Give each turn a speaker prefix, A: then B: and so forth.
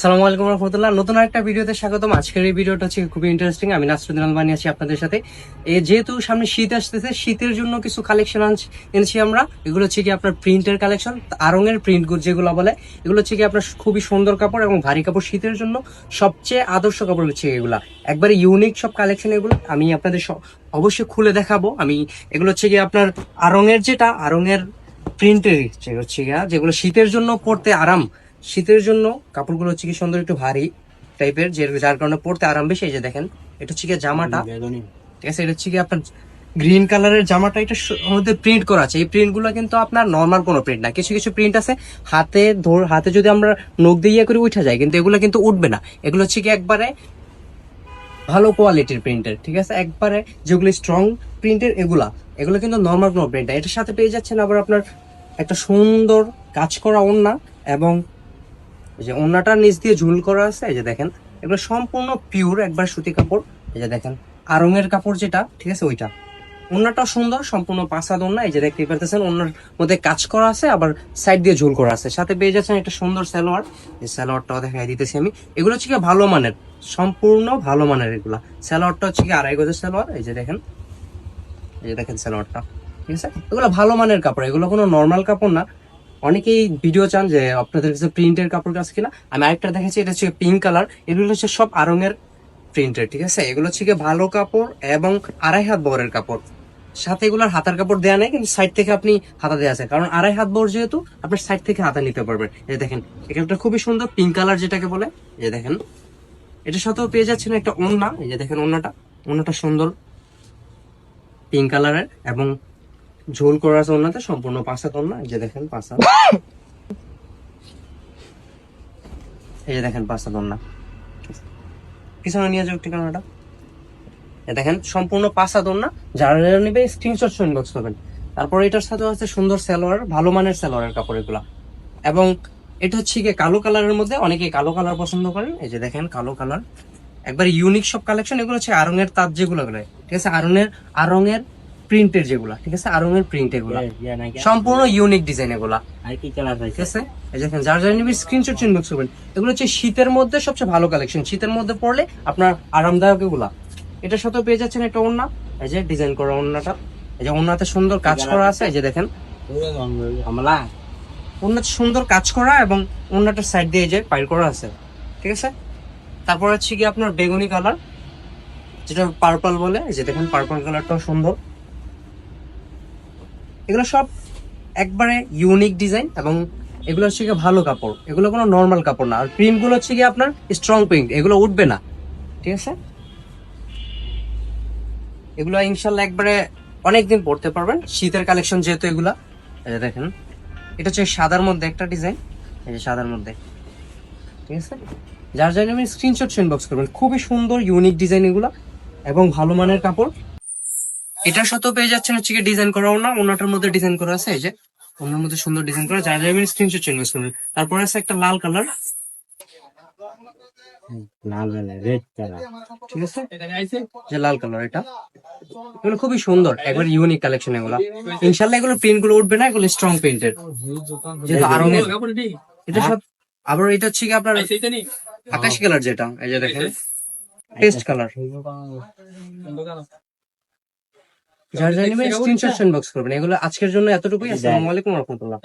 A: আসসালামু আলাইকুম রহমতুল্লাহ। নতুন একটা ভিডিওতে স্বাগতম। আজকের এই ভিডিওটা হচ্ছে খুবই ইন্টারেস্টিং। আমি নাসরুদ্দিন আলবানী আছি আপনাদের সাথে। যেহেতু সামনে শীত আসতেছে, শীতের জন্য কিছু কালেকশন এনেছি আমরা। এগুলো হচ্ছে কি আপনার প্রিন্টের কালেকশন, আরঙের প্রিন্ট যেগুলো বলে, এগুলো হচ্ছে কি আপনার খুবই সুন্দর কাপড় এবং ভারী কাপড়। শীতের জন্য সবচেয়ে আদর্শ কাপড় হচ্ছে এগুলা, একবারে ইউনিক সব কালেকশন। এগুলো আমি আপনাদের অবশ্যই খুলে দেখাবো। এগুলো হচ্ছে কি আপনার আরঙের প্রিন্টের হচ্ছে গিয়া, যেগুলো শীতের জন্য পরতে আরাম। শীতের জন্য কাপড়গুলো হচ্ছে কি সুন্দর, একটু ভারী টাইপের, যার কারণে পরতে আরাম বেশি। এই যে দেখেন, এটা হচ্ছে কি জামাটা, ঠিক আছে? এটা হচ্ছে কি আপনার গ্রিন কালারের জামাটা, এটা মধ্যে প্রিন্ট করা আছে। এই প্রিন্ট গুলো কিন্তু আপনার নর্মাল কোনো প্রিন্ট না। কিছু কিছু প্রিন্ট আছে হাতে যদি আমরা নখ দিয়ে করে উঠা যায়, কিন্তু এগুলো কিন্তু উঠবে না। এগুলো হচ্ছে কি একবারে ভালো কোয়ালিটির প্রিন্টের, ঠিক আছে? একবারে যেগুলো স্ট্রং প্রিন্টের, এগুলো কিন্তু নর্মাল কোনো প্রিন্ট না। এটার সাথে পেয়ে যাচ্ছেন আবার আপনার একটা সুন্দর কাজ করা ওড়না, এবং যে ওড়নাটার নিচ দিয়ে ঝুল করা আছে। এই যে দেখেন, এগুলো সম্পূর্ণ পিওর একবার সুতি কাপড়। এই যে দেখেন, আরঙের কাপড় যেটা, ঠিক আছে, ওইটা। ওড়নাটা সুন্দর, সম্পূর্ণ পাঁচাদ ওড়না। এই যে দেখতে পারতেছেন, ওড়নার মধ্যে কাজ করা আছে, আবার সাইড দিয়ে ঝুল করা আছে। সাথে পেয়ে যাচ্ছেন একটা সুন্দর সালোয়ার। এই সালোয়ারটাও দেখাই দিতেছি আমি। এগুলো হচ্ছে কি ভালো মানের, সম্পূর্ণ ভালো মানের এগুলা। সালোয়ারটা হচ্ছে কি 2.5 গজের সালোয়ার। এই যে দেখেন সালোয়ারটা, ঠিক আছে? এগুলো ভালো মানের কাপড়, এগুলো কোনো নর্মাল কাপড় না। অনেকেই ভিডিও চান যে আপনাদের কাছে প্রিন্টের কাপড় কাছে কিনা। আমি আরেকটা দেখেছি, এটা হচ্ছে পিঙ্ক কালার। এগুলো হচ্ছে সব আরঙের প্রিন্টের, ঠিক আছে? এগুলো হচ্ছে ভালো কাপড় এবং 2.5 হাত বহরের কাপড়। সাথে এগুলোর হাতার কাপড় দেওয়া নেই, কিন্তু সাইড থেকে আপনি হাতা দেওয়া আছে, কারণ 2.5 হাত বহর যেহেতু, আপনার সাইড থেকে হাতা নিতে পারবেন। এই দেখেন, এখানটা খুবই সুন্দর পিঙ্ক কালার যেটাকে বলে। এই যে দেখেন, এটার সাথেও পেয়ে যাচ্ছেন একটা ওড়না। এই যে দেখেন, ওড়নাটা সুন্দর পিঙ্ক কালারের, এবং ঝোল করা আছে ওড়নাতে, সম্পূর্ণ পাঁচা ওড়না। এই যে দেখেন পাঁচা, এই যে দেখেন পাঁচা ওড়না। পিছনে নিয়ে যাও ঠিকানাটা। দেখেন, সম্পূর্ণ পাঁচা ওড়না। যারা নিবে স্ক্রিনশট ইনবক্স করবেন। তারপর এটার সাথে আছে সুন্দর সালোয়ার, ভালো মানের সালোয়ারের কাপড় এগুলা। এবং এটা হচ্ছে গিয়ে কালো কালারের মধ্যে, অনেকে কালো কালার পছন্দ করেন। এই যে দেখেন কালো কালার, একবার ইউনিক সব কালেকশন। এগুলো হচ্ছে আরঙের তাঁত যেগুলো বলে, ঠিক আছে? আরঙের প্রিন্টের যেগুলা, ঠিক আছে? আরঙের প্রিন্ট এগুলা, সম্পূর্ণ ইউনিক ডিজাইন এগুলা, ঠিক আছে? এই দেখেন, যার নিবে স্ক্রিনশট ইনবক্স করবেন। এগুলো হচ্ছে শীতের মধ্যে সবচেয়ে ভালো কালেকশন, শীতের মধ্যে পড়লে আপনার আরামদায়ক এগুলা। এটার সাথেও পেয়ে যাচ্ছেন একটা ওড়না। এই যে ডিজাইন করা ওড়নাটা, এই যে ওড়নাতে সুন্দর কাজ করা আছে। এই যে দেখেন, ওড়নাতে সুন্দর কাজ করা, এবং ওড়নাটার সাইড দিয়ে এই যে পাইর করা আছে, ঠিক আছে? তারপর হচ্ছে কি আপনার বেগুনি কালার, যেটা পার্পল বলে। এই যে দেখেন, পার্পল কালারটাও সুন্দর। এগুলো সব একবারে ইউনিক ডিজাইন, এবং এগুলো হচ্ছে গিয়ে ভালো কাপড়। এগুলো কোনো নর্মাল কাপড় না। আর প্রিন্ট গুলো হচ্ছে গিয়ে আপনার স্ট্রং প্রিন্ট, এগুলো উঠবে না, ঠিক আছে? এগুলো ইনশাল্লাহ একবারে অনেকদিন পড়তে পারবেন, শীতের কালেকশন যেহেতু এগুলা। এই যে দেখেন, এটা হচ্ছে সাদার মধ্যে একটা ডিজাইন। এই যে সাদার মধ্যে, ঠিক আছে? যার জন্য আমি স্ক্রিনশট ইনবক্স করবেন। খুবই সুন্দর ইউনিক ডিজাইন এগুলা, এবং ভালো মানের কাপড়। এটার সাথেও পেয়ে যাচ্ছেন হচ্ছে কি ডিজাইন করা ওনাটার মধ্যে ডিজাইন করা আছে। এই যে ওনার মধ্যে সুন্দর ডিজাইন করা, যার জন্য স্ক্রিনশট ইনবক্স করবেন। তারপরে আছে একটা লাল কালার,
B: রেড কালার,
A: ঠিক আছে? যে লাল কালার, এটা এগুলো খুবই সুন্দর, একবার ইউনিক কালেকশন এগুলা। ইনশাল্লাহ এগুলো প্রিন্ট গুলো উঠবে না, এগুলো স্ট্রং প্রিন্টের, যেহেতু আরঙের। এটা সব আবার এটা হচ্ছে কি আপনার আকাশি কালার, যেটা এই যে দেখেন পেস্ট কালার। যার জানিবেন স্ক্রিনশট ইনবক্স করবেন। এগুলো আজকের জন্য এতটুকুই। আসসালামু আলাইকুম রহমতুল্লাহ।